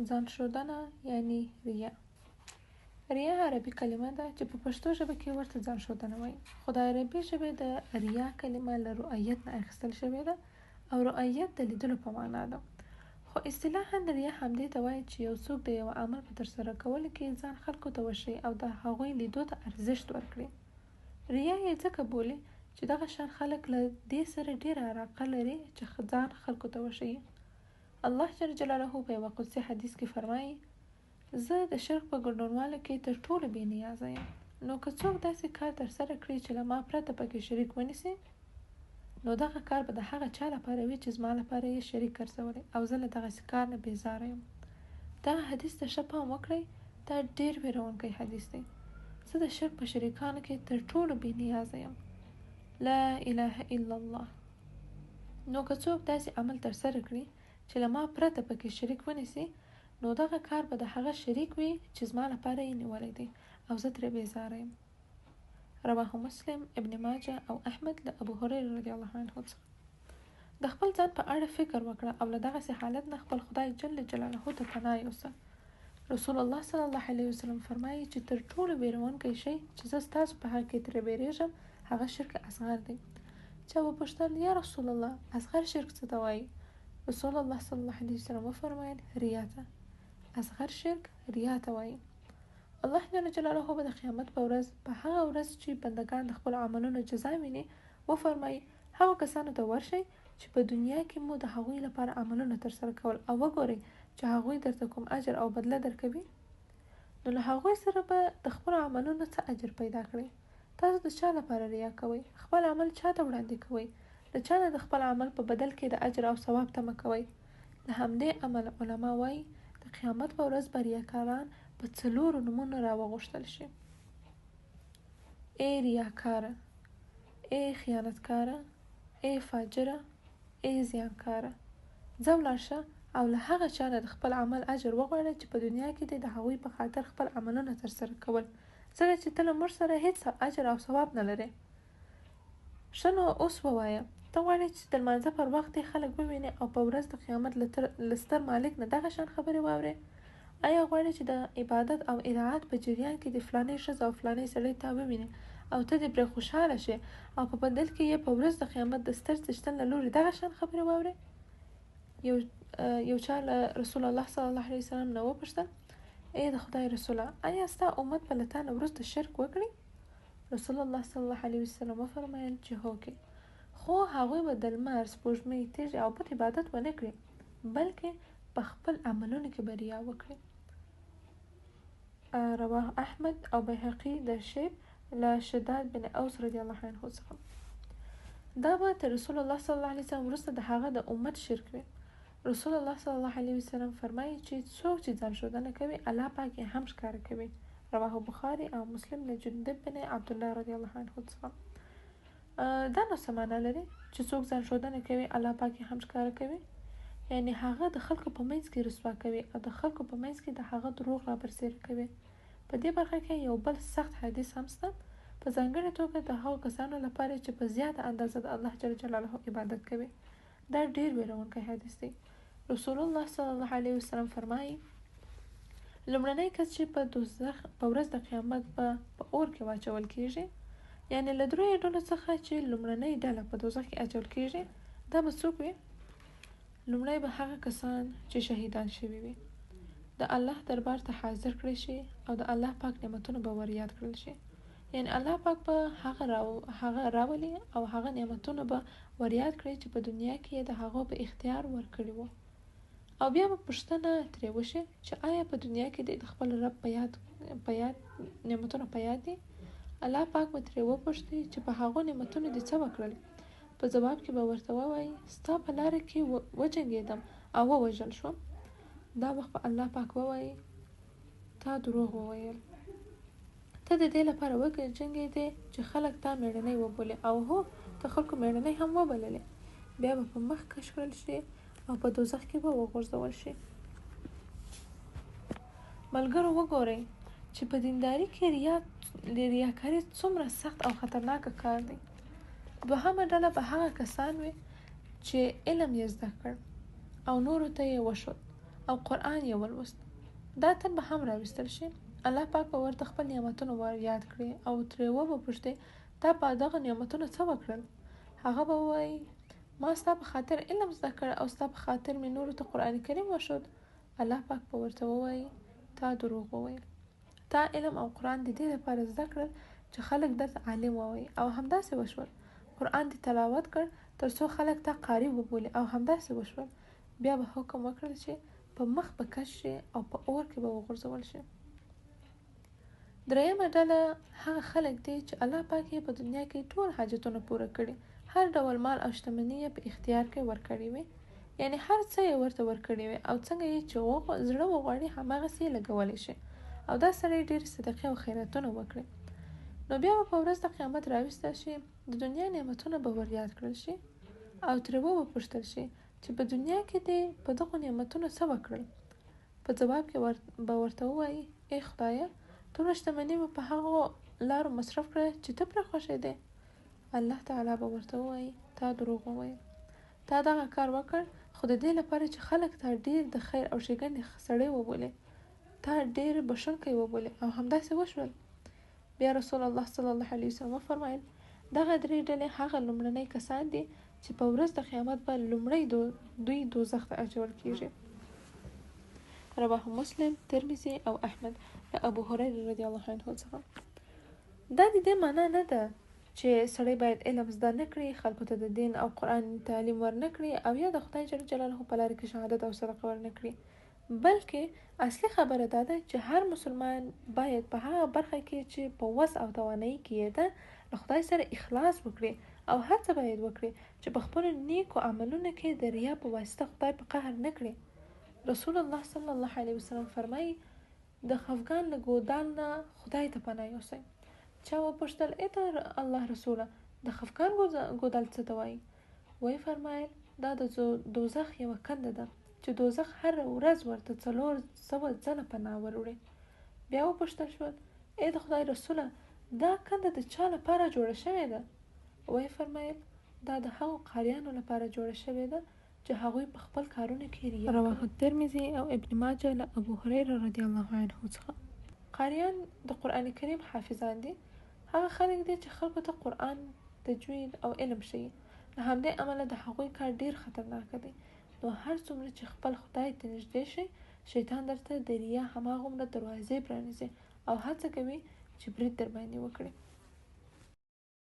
ځان ښودنه یعنی ریا. ریا عربي کلمه ده چې په پښتو ژبه کې ورته ځان ښودنه وایي، خو د عربي ژبې د ریا کلمه له رؤیت نه اخیستل شوې ده او رؤیت د لیدلو په معنا ده. خو اصطلاحاً ریا همدې ته وایي چې یو څوک د یو عمل په ترسره کولو کې ځان خلکو ته وښيي او د هغوی لیدو ته ارزښت ورکړي. ریا یې ځکه بولي چې دغه شان خلک له دې سره ډېره علاقه لري چې ځان خلکو ته وښيي. الله جل جلاله په یوه قدسي حدیث کې فرمایي: زه د شرک په ګډونوالو کې تر ټولو بې نیازه یم. نو که څوک داسې کار ترسره کړي چې له ما پرته پکې شریک ونیسي، نو دغه کار به د هغه چا لپاره وي چې زما لپاره یې شریک ګرځولی او زه له دغسې کار نه بیزاره یم. دغه حدیث ته ښه پام وکړئ، دا ډېر ویرونکی حدیث دی. زه د شرک په شریکانو کې تر ټولو بې نیازه یم. لا اله الا الله. نو که څوک داسې عمل ترسره کړي چې له ما پرته پکې شریک ونیسي، نو دغه کار به د هغه شریک وي چې زما لپاره یې نیولی دی او زه ترې بیزاره یم. رواه مسلم، ابن ماجه او احمد له ابو هريره رضی الله عنه څخه. د خپل ځان په اړه فکر وکړه او له دغسې حالت نه خپل خدای جل جلاله ته پناه یوسه. رسول الله صلی الله علیه وسلم فرمایي چې تر ټولو ویرونکی شی چې زه ستاسو په حق کې ترې ویریږم هغه شرک اصغر دی. چا وپوښتل: یا رسول الله، اصغر شرک څه ته وایي؟ رسول الله صلی الله علیه وسلم وفرمایل: ریا ته. اصغر شرک ریا ته وایي. الله جل جلاله به د قیامت په ورځ، په هغه ورځ چې بندگان د خپل عملونو جزا ویني، وفرمایي: هغو کسانو ته ورشئ چې په دنیا کې مو د هغوی لپاره عملونه ترسره کول او وګورئ چې هغوی درته کوم اجر او بدله درکوي. نو له هغوی سره به د خپلو عملونو څه اجر پیدا کړئ. تاسو د چا لپاره ریا کوئ؟ خپل عمل چا ته وړاندې کوئ؟ د چا نه د خپل عمل په بدل کې د اجر او ثواب تمه کوئ. له همدې امله علما وایي د قیامت په ورځ به ریاکاران په 4 نومونو راوغوښتل شي: ای ریاکاره، ای خیانتکاره، ای فاجره، ای زیانکاره. ځه ولاړ شه او له هغه چا نه د خپل عمل اجر وغواړه چې په دنیا کې دې د هغوی په خاطر خپل عملونه ترسره کول، ځکه چې ته له موږ سره هیڅ اجر او ثواب نه لرې. ښه نو اوس ووایه، ته غواړې چې د لمانځه پر وخت دې خلک ووینې او په ورځ د قیامت له ستر مالک نه دغه شان خبرې واورې؟ آیا غواړې چې د عبادت او اطاعت په جریان کې د فلانۍ ښځه او فلانۍ سړی تا ووینې او ته دې پرې خوشحاله شې او په بدل کې یې په ورځ د قیامت د ستر څښتن له لورې دغه شان خبرې واورې؟ یو چا له رسول الله صلی الله علیه وسلم نه وپوښتل: ای د خدای رسوله، آیا ستا امت به له تا نه وروسته شرک وکړي؟ رسول الله صلی الله علیه وسلم وفرمایل چې هوکې، خو هغوی به د لمر، سپوږمۍ، تیږې او بت عبادت ونه کړي، بلکې په خپل عملونو کې به ریا وکړي. رواه احمد او بیهقي د شیب له شداد بن اوس رضی الله عنه څخه. دا به تر رسول الله صلی الله علیه وسلم وروسته د هغه د امت شرک وي. رسول الله صلی الله علیه وسلم فرمایي چې څوک چې ځان ښودنه کوي الله پاک یې هم ښکاره کوي. رواه بخاري او مسلم له جندب بن عبدالله رضی الله عنه څخه. دا نو څه معنا لري چې څوک ځان ښودنه کوي الله پاک یې هم ښکاره کوي؟ یعنی هغه د خلکو په منځ کې رسوا کوي او د خلکو په منځ کې د هغه دروغ رابرسېره کوي. په دې برخه کې یو بل سخت حدیث هم شته، په ځانګړې توګه د هغو کسانو لپاره چې په زیاته اندازه د الله جل جلاله عبادت کوي. دا ډېر ویرونکی حدیث دی. رسول الله صلی الله علیه وسلم فرمایي: لومړنی کس چې په دوزخ په ورځ د قیامت به په اور کې واچول کیږي، یعنی له 3 ډلو څخه چې لومړنۍ ډله په دوزخ کې اچول کیږي، دا به څوک وي؟ لومړی به هغه کسان چې شهیدان شوي وي، د الله دربار ته حاضر کړی شي او د الله پاک نعمتونه به ور یاد کړل شي. یعنی الله پاک به هغه راولي او هغه نعمتونه به ور یاد کړي چې په دنیا کې د هغو په اختیار ورکړي وو، او بیا به پوښتنه ترې وشي چې آیا په دنیا کې د خپل رب په یاد نعمتونه په یاد دي؟ الله پاک به ترې وپوښتي چې په هغو نعمتونو دې څه وکړل؟ په جواب کې به ورته ووایي: ستا په لاره کې وجنګېدم او ووژل شوم. دا وخت به الله پاک ووایي: تا دروغ وویل، ته د دې لپاره وجنګېدې چې خلک تا میړنۍ وبولي، او هو ته خلکو میړنۍ هم وبللې. بیا به په مخ کش کړل شي او په دوزخ کې به وغورځول شي. ملګرو وګورئ چې په دینداري کې ریاکاري څومره سخت او خطرناکه کار دی. دوهمه ډله به هغه کسان وي چې علم یې زده کړ او نورو ته یې وښود او قرآن یې ولوست، دا تل به هم راوستل شي. الله پاک به ورته خپل نعمتونه ور یاد کړي او ترې وپوښتي تا په دغه نعمتونو څه وکړل. هغه به ووایي ما ستا په خاطر علم زده کړ او ستا په خاطر مې نورو ته قرآن کریم وښود. الله پاک به ورته ووایي تا دروغ وویل، تا علم او قرآن د دې لپاره زده کړل چې خلک درته عالم ووایي او همداسې وشول. قرآن دې تلاوت کړ تر څو خلک تا قاري وبولي او همداسې وشول. بیا به حکم وکړل چې په مخ به کش شي او په اور کې به وغورځول شي. درېیمه ډله هغه خلک دي چې الله پاک یې په دنیا کې ټول حاجتونه پوره کړي، هر ډول مال او شتمني یې په اختیار کې ورکړي وي، یعنی هر څه یې ورته ورکړي وي او څنګه یې چې زړه وغواړي هماغسې یې لګولی شي او دا سړی ډېرې صدقې او خیراتونه وکړي. نو بیا به په ورځ د قیامت راوستل شي، د دنیا نعمتونه به ور یاد کړل شي او ترې وپوښتل شي چې په دنیا کې دې په دغو نعمتونو څه وکړل. په ځواب کې به ورته ووایي ای خدایه ټوله شتمني مې په هغو لارو مصرف کړه چې ته پرې خوښېدې. الله تعالی به ورته ووایي تا دروغ وویل، تا دغه کار وکړ خو د دې لپاره چې خلک تا ډېر د خیر او ښېګڼې سړی وبولي، تا ډېر بښونکی وبولي او همداسې وشول. بیا رسول الله صلی الله علیه وسلم وفرمایل دغه درې ډلې هغه لومړني کسان دي چې په ورځ د قیامت به لومړی دوی دوزخ ته اچول کیږي. رواه مسلم، ترمذي او احمد له ابو هريره رضی الله عنه څخه. دا د دې معنا نه ده چې سړی باید علم زده نه کړي، خلکو ته د دین او قرآن تعلیم ور نه کړي او یا د خدای جل جلاله په لاره کې شهادت او صدقه ور نه کړي، بلکې اصلي خبره دا ده چې هر مسلمان باید په هغه برخه کې چې په وس او توانایي کې یې ده له خدای سره اخلاص وکړي او هڅه باید وکړي چې په خپلو نیکو عملونو کې د ریا په واسطه خدای په قهر نه کړي. رسول الله صلی الله علیه وسلم فرمایي د خفګان له ګودال نه خدای ته پناه یوسئ. چا وپوښتل ای د الله رسوله د خفګان ګودال څه ته وایي؟ وی فرمایل دا د دوزخ یوه کنده ده چې دوزخ هر ورځ ورته 400 ځله پناه وروړي. بیا وپوښتل شول ای د خدای رسوله دا کنده د چا لپاره جوړه شوې ده؟ وی فرمایل دا د هغو قاریانو لپاره جوړه شوې ده چې هغوی په خپل کارونو کې ریا کوي. رواه الترمذي او ابن ماجه له ابو هريره رضی الله عنه څخه. قاریان د قرآن کریم حافظان دي، هغه خلک دي چې خلکو ته قرآن تجوید او علم ښیي. له همدې امله د هغوی کار ډیر خطرناک دی. نو هر څومره چې خپل خدای ته نږدې شي شیطان درته د ریا هماغومره دروازې پرانیزي او هڅه کوي چې برید در باندې وکړي.